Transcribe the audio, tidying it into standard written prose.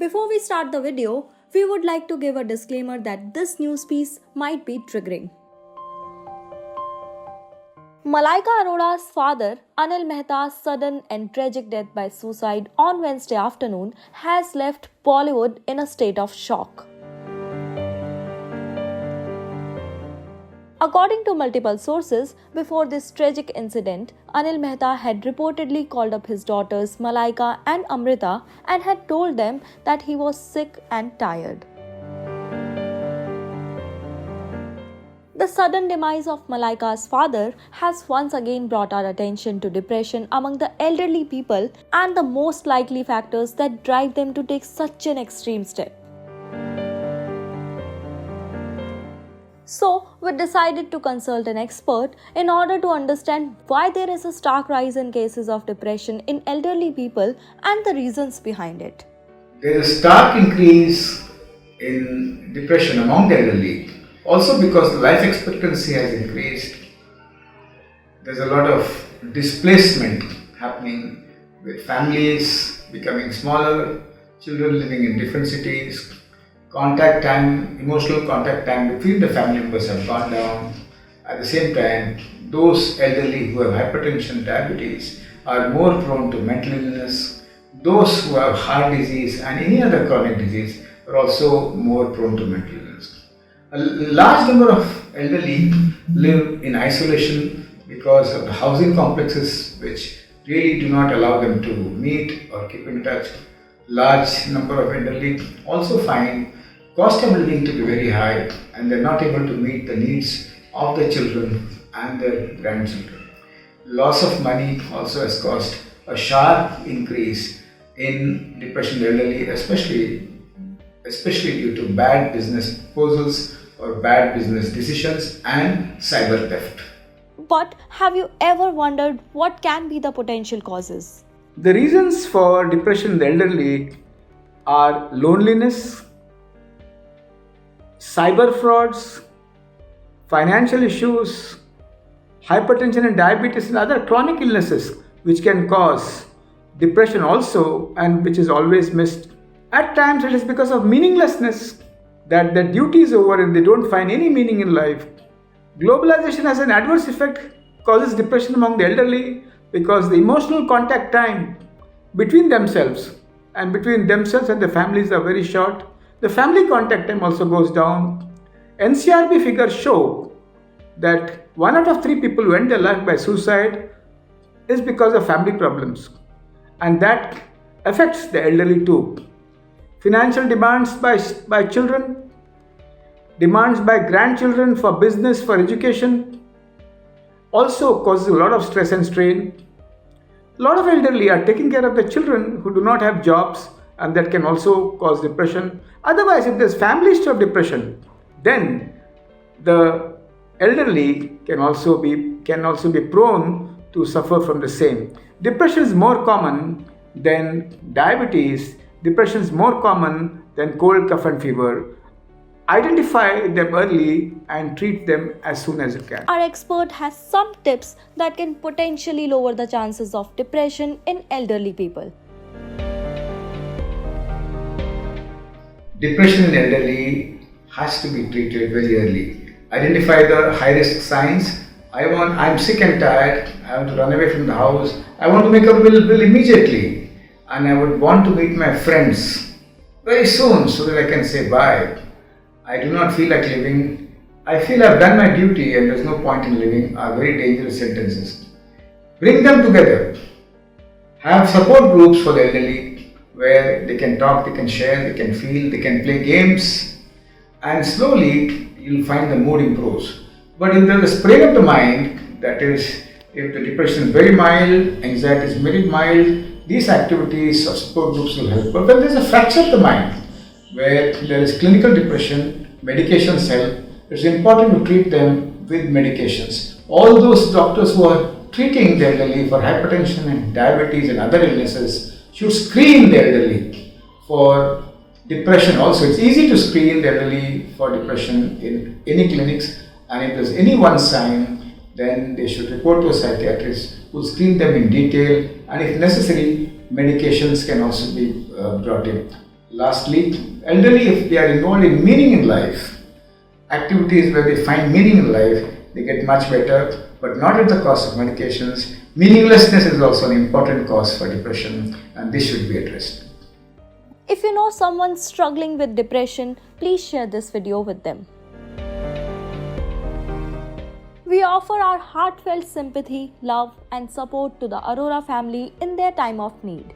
Before we start the video, we would like to give a disclaimer that this news piece might be triggering. Malaika Arora's father, Anil Mehta's sudden and tragic death by suicide on Wednesday afternoon has left Bollywood in a state of shock. According to multiple sources, before this tragic incident, Anil Mehta had reportedly called up his daughters Malaika and Amrita and had told them that he was sick and tired. The sudden demise of Malaika's father has once again brought our attention to depression among the elderly people and the most likely factors that drive them to take such an extreme step. So, we decided to consult an expert in order to understand why there is a stark rise in cases of depression in elderly people and the reasons behind it. There is a stark increase in depression among the elderly. Also because the life expectancy has increased, there's a lot of displacement happening with families becoming smaller, children living in different cities, contact time, emotional contact time between the family members have gone down. At the same time, those elderly who have hypertension, diabetes are more prone to mental illness. Those who have heart disease and any other chronic disease are also more prone to mental illness. A large number of elderly live in isolation because of the housing complexes which really do not allow them to meet or keep in touch. Large number of elderly also find cost of living to be very high and they're not able to meet the needs of their children and their grandchildren. Loss of money also has caused a sharp increase in depression in the elderly, especially due to bad business proposals or bad business decisions and cyber theft. But have you ever wondered what can be the potential causes? The reasons for depression in the elderly are loneliness, cyber frauds, financial issues, hypertension and diabetes and other chronic illnesses which can cause depression also and which is always missed. At times it is because of meaninglessness that the duty is over and they don't find any meaning in life. Globalization has an adverse effect, causes depression among the elderly because the emotional contact time between themselves and the families are very short. The family contact time also goes down. NCRB figures show that 1 out of 3 people who end their life by suicide is because of family problems, and that affects the elderly too. Financial demands by children, demands by grandchildren for business, for education, also causes a lot of stress and strain. A lot of elderly are taking care of their children who do not have jobs, and that can also cause depression. Otherwise, if there's family history of depression, then the elderly can also be prone to suffer from the same. Depression is more common than diabetes. Depression is more common than cold, cough and fever. Identify them early and treat them as soon as you can. Our expert has some tips that can potentially lower the chances of depression in elderly people. Depression in elderly has to be treated very early. Identify the high-risk signs. I'm sick and tired. I want to run away from the house. I want to make a will immediately. And I would want to meet my friends very soon so that I can say bye. I do not feel like living. I feel I've done my duty and there's no point in living are very dangerous sentences. Bring them together. Have support groups for the elderly where they can talk, they can share, they can feel, they can play games, and slowly you'll find the mood improves. But if there is a sprain of the mind, that is, if the depression is very mild, anxiety is very mild, these activities of support groups will help. But when there is a fracture of the mind, where there is clinical depression, medications help, it's important to treat them with medications. All those doctors who are treating the elderly for hypertension and diabetes and other illnesses should screen the elderly for depression also. It's easy to screen the elderly for depression in any clinics, and if there's any one sign, then they should report to a psychiatrist who will screen them in detail, and if necessary, medications can also be brought in. Lastly, elderly, if they are involved in meaning in life, activities where they find meaning in life, they get much better, but not at the cost of medications. Meaninglessness is also an important cause for depression, and this should be addressed. If you know someone struggling with depression, please share this video with them. We offer our heartfelt sympathy, love, and support to the Arora family in their time of need.